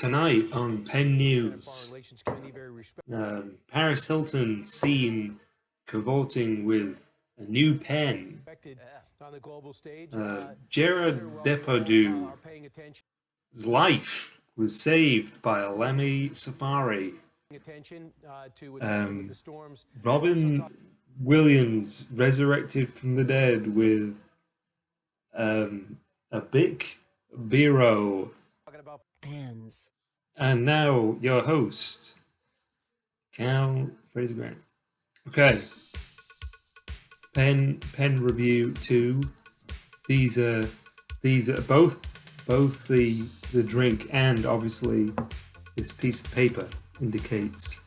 Tonight on Penn News, Paris Hilton seen cavorting with a new pen. Gerard Depardieu's life was saved by a Lemmy Safari. Robin Williams resurrected from the dead with a big Biro. Pens. And now your host, Cal Fraser Grant. Okay. Pen review 2. These are both the drink and obviously this piece of paper indicates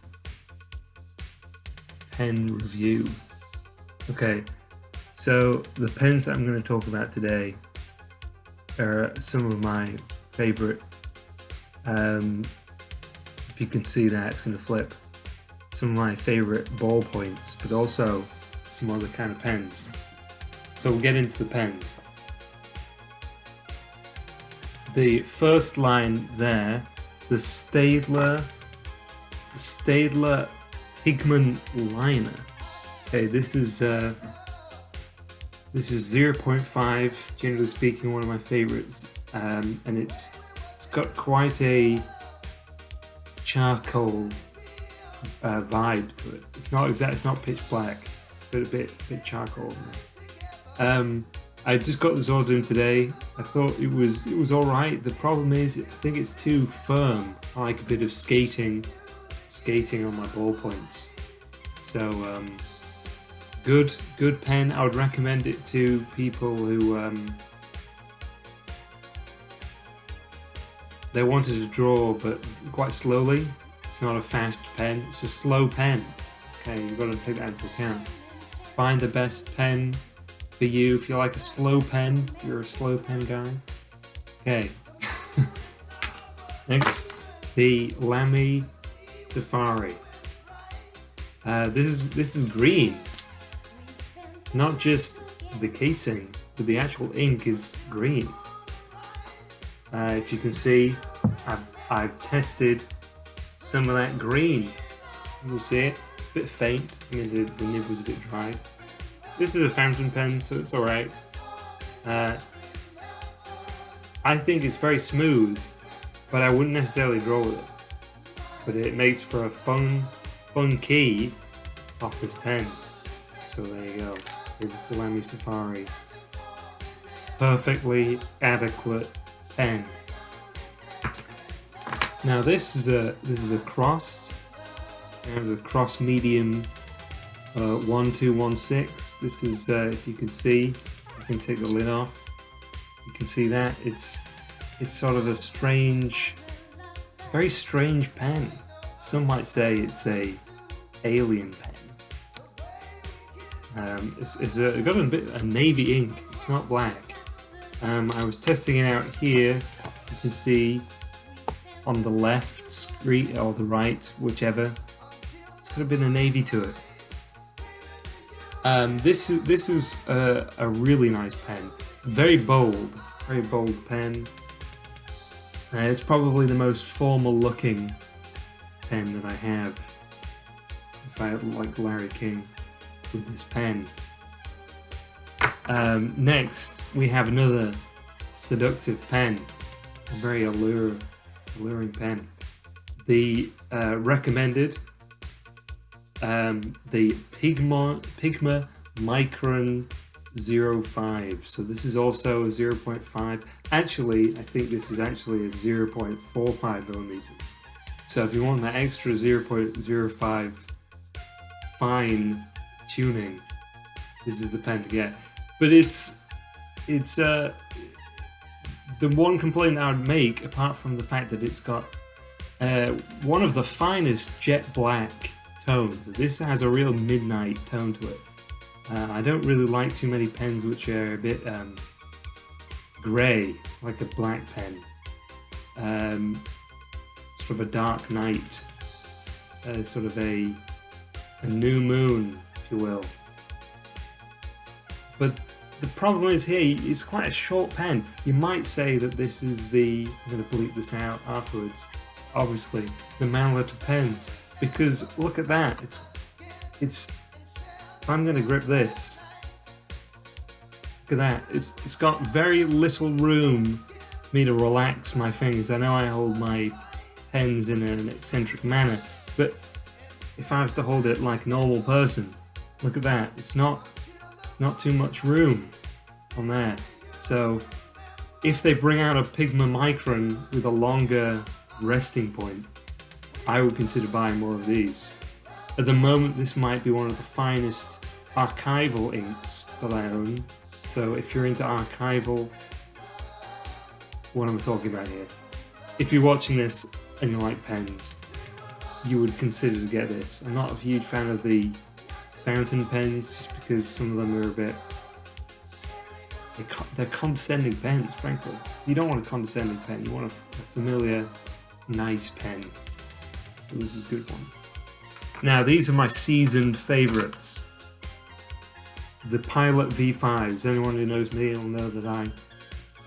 pen review. Okay. So the pens that I'm going to talk about today are some of my favorite. If you can see that, it's going to flip. Some of my favorite ballpoints, but also some other kind of pens. So we'll get into the pens. The first line there, the Staedtler Pigment Liner. Okay, this is 0.5. Generally speaking, one of my favorites, and it's got quite a charcoal vibe to it. It's not pitch black. It's a bit charcoal. I just got this order in today. I thought it was all right. The problem is, I think it's too firm. I like a bit of skating on my ballpoints. So good pen. I would recommend it to people who they wanted to draw, but quite slowly. It's not a fast pen. It's a slow pen. Okay, you've got to take that into account. Find the best pen for you. If you like a slow pen, you're a slow pen guy. Okay. Next, the Lamy Safari. This is green. Not just the casing, but the actual ink is green. If you can see, I've tested some of that green. You see it? It's a bit faint. I mean, the nib was a bit dry. This is a fountain pen, so it's alright. I think it's very smooth, but I wouldn't necessarily draw with it. But it makes for a fun key off this pen. So there you go. This is the Lamy Safari. Perfectly adequate pen. Now this is a cross. There's a cross medium 1216. This is if you can see, I can take the lid off. You can see that it's sort of it's a very strange pen. Some might say it's a alien pen. It's got a navy ink. It's not black. I was testing it out here. You can see on the left screen or the right, whichever. It's got a bit of navy to it. This is a really nice pen. Very bold pen. It's probably the most formal looking pen that I have. If I like Larry King with this pen. Next, we have another seductive pen. A very alluring pen. The recommended, the Pigma Micron 05. So this is also a 0.5. Actually, I think this is actually a 0.45 millimeters. So if you want that extra 0.05 fine tuning, this is the pen to get. But it's the one complaint that I would make, apart from the fact that it's got one of the finest jet black tones. This has a real midnight tone to it. I don't really like too many pens which are a bit grey, like a black pen. Sort of a dark night, sort of a new moon, if you will. But the problem is here, it's quite a short pen. You might say that this is I'm going to bleep this out afterwards, obviously, the Mallet pens, because look at that. It's. If I'm gonna grip this, look at that. It's got very little room for me to relax my fingers. I know I hold my pens in an eccentric manner, but if I was to hold it like a normal person, look at that. It's not too much room on there. So if they bring out a Pigma Micron with a longer resting point, I would consider buying more of these. At the moment, this might be one of the finest archival inks that I own. So if you're into archival, what am I talking about here? If you're watching this and you like pens, you would consider to get this. I'm not a huge fan of the fountain pens just because some of them are a bit... They're condescending pens, frankly. You don't want a condescending pen, you want a familiar, nice pen. So this is a good one. Now, these are my seasoned favourites. The Pilot V5s. Anyone who knows me will know that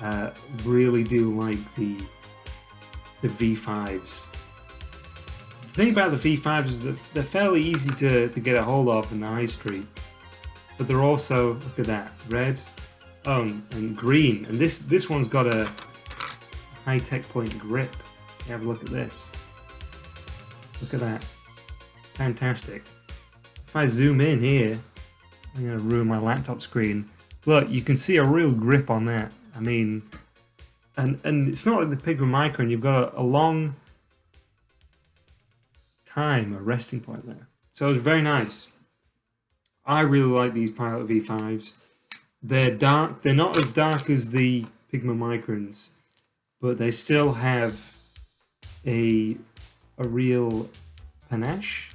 I really do like the V5s. The thing about the V5s is that they're fairly easy to get a hold of in the high street. But they're also, look at that, red, and green. And this one's got a high-tech point grip. You have a look at this. Look at that. Fantastic. If I zoom in here, I'm going to ruin my laptop screen. Look, you can see a real grip on that. I mean, and it's not like the Pigma Micron. You've got a long time, a resting point there. So it's very nice. I really like these Pilot V5s. They're dark. They're not as dark as the Pigma Microns, but they still have a real panache.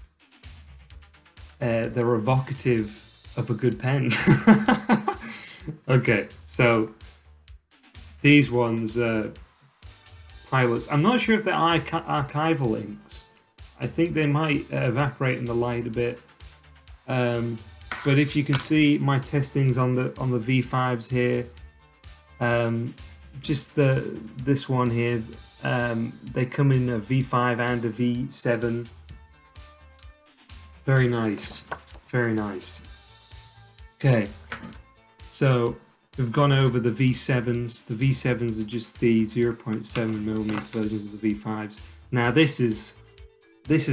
They're evocative of a good pen. Okay, so these ones, Pilots. I'm not sure if they're archival inks. I think they might evaporate in the light a bit. But if you can see my testings on the V5s here, just this one here, they come in a V5 and a V7. Very nice, very nice. Okay, so we've gone over the V7s. The V7s are just the 0.7mm versions of the V5s. Now this is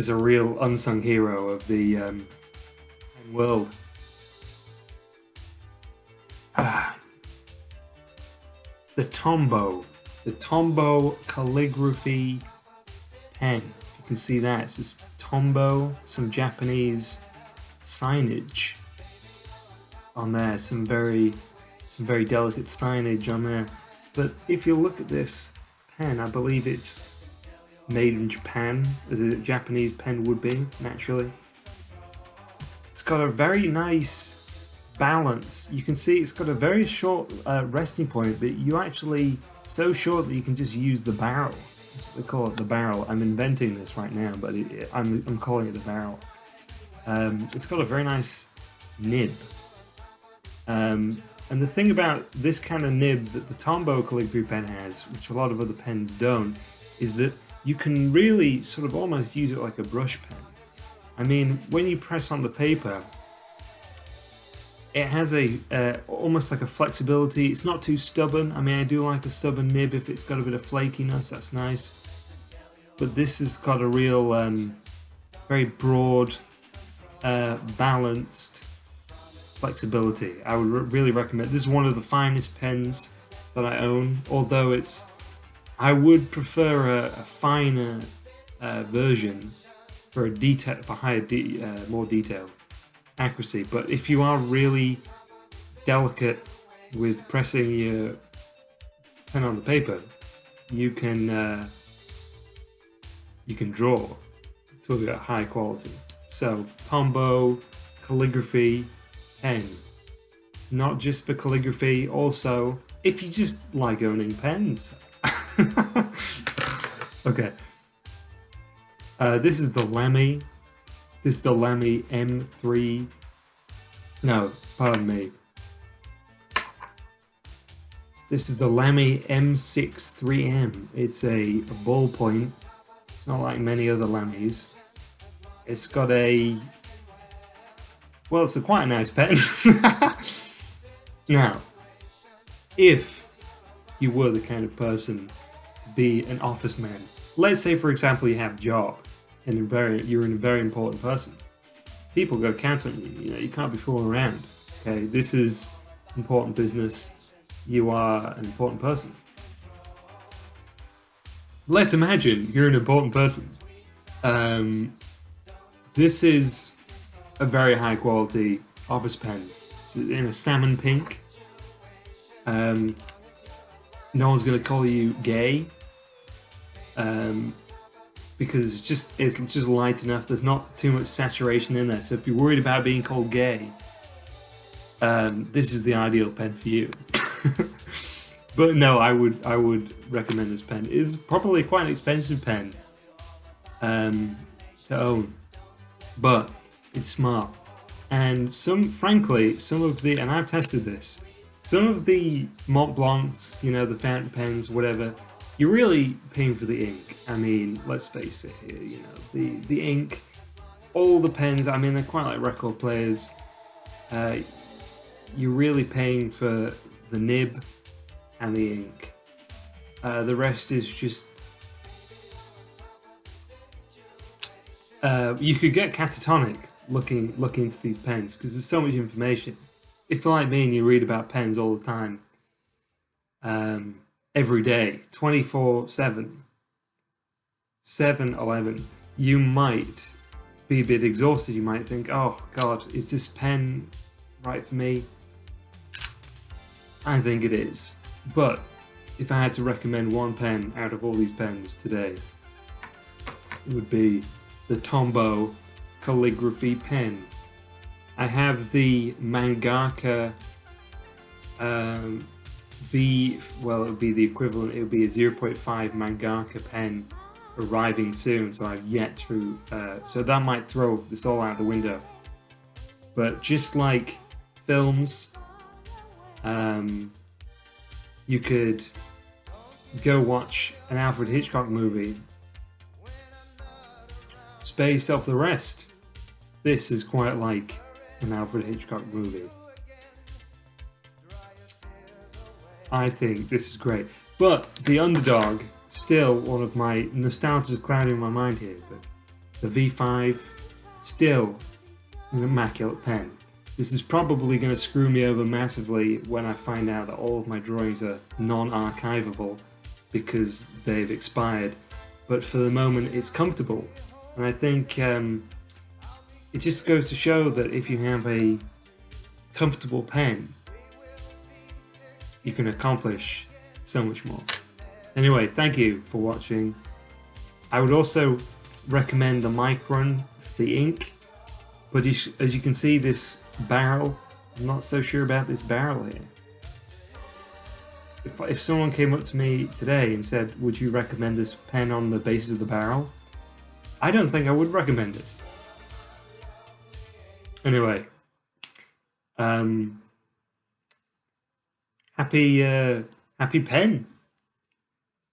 a real unsung hero of the pen world. The Tombow calligraphy pen. You can see that. It's just Tombow, some Japanese signage on there, some very delicate signage on there. But if you look at this pen, I believe it's made in Japan, as a Japanese pen would be, naturally. It's got a very nice balance. You can see it's got a very short resting point, but you actually, so short that you can just use the barrel. That's what they call it, the barrel. I'm inventing this right now, but I'm calling it the barrel. It's got a very nice nib. And the thing about this kind of nib that the Tombow calligraphy pen has, which a lot of other pens don't, is that you can really sort of almost use it like a brush pen. I mean, when you press on the paper, it has almost like a flexibility. It's not too stubborn. I mean, I do like a stubborn nib if it's got a bit of flakiness. That's nice. But this has got a real, very broad, balanced flexibility. I would really recommend. This is one of the finest pens that I own. Although I would prefer a finer version for more detail. Accuracy, but if you are really delicate with pressing your pen on the paper, you can draw to a high quality. So Tombow calligraphy pen, not just for calligraphy, also if you just like owning pens. Okay, this is the Lamy. This is the Lamy M3. No, pardon me. This is the Lamy M6 3M. It's a ballpoint not like many other Lammies. It's got a... well, it's quite a nice pen. Now, if you were the kind of person to be an office man, let's say, for example, you have a job and you're a very important person. People go count on you. You know, you can't be fooling around. Okay, this is important business. You are an important person. Let's imagine you're an important person. This is a very high quality office pen. It's in a salmon pink. No one's gonna call you gay. Because it's just light enough. There's not too much saturation in there. So if you're worried about being called gay, this is the ideal pen for you. But no, I would recommend this pen. It's probably quite an expensive pen to own, but it's smart. And frankly, and I've tested this. Some of the Mont Blancs, you know, the fountain pens, whatever, you're really paying for the ink. I mean, let's face it here, you know, the ink, all the pens, I mean, they're quite like record players. You're really paying for the nib and the ink. The rest is just... you could get catatonic looking into these pens because there's so much information. If you're like me and you read about pens all the time, every day, 24/7, 7-Eleven, you might be a bit exhausted. You might think, oh God, is this pen right for me? I think it is. But if I had to recommend one pen out of all these pens today, it would be the Tombow calligraphy pen. I have the Mangaka it would be the equivalent, it would be a 0.5 Mangaka pen arriving soon, so I've yet to, so that might throw this all out the window. But just like films, you could go watch an Alfred Hitchcock movie, spare yourself the rest. This is quite like an Alfred Hitchcock movie. I think this is great. But the Underdog, still one of my... nostalgia is clouding my mind here, but the V5, still an immaculate pen. This is probably going to screw me over massively when I find out that all of my drawings are non-archivable because they've expired. But for the moment, it's comfortable. And I think it just goes to show that if you have a comfortable pen, you can accomplish so much more. Anyway, thank you for watching. I would also recommend the Micron for the ink, but as you can see, this barrel, I'm not so sure about this barrel here. If someone came up to me today and said, would you recommend this pen on the basis of the barrel? I don't think I would recommend it. Anyway, happy pen.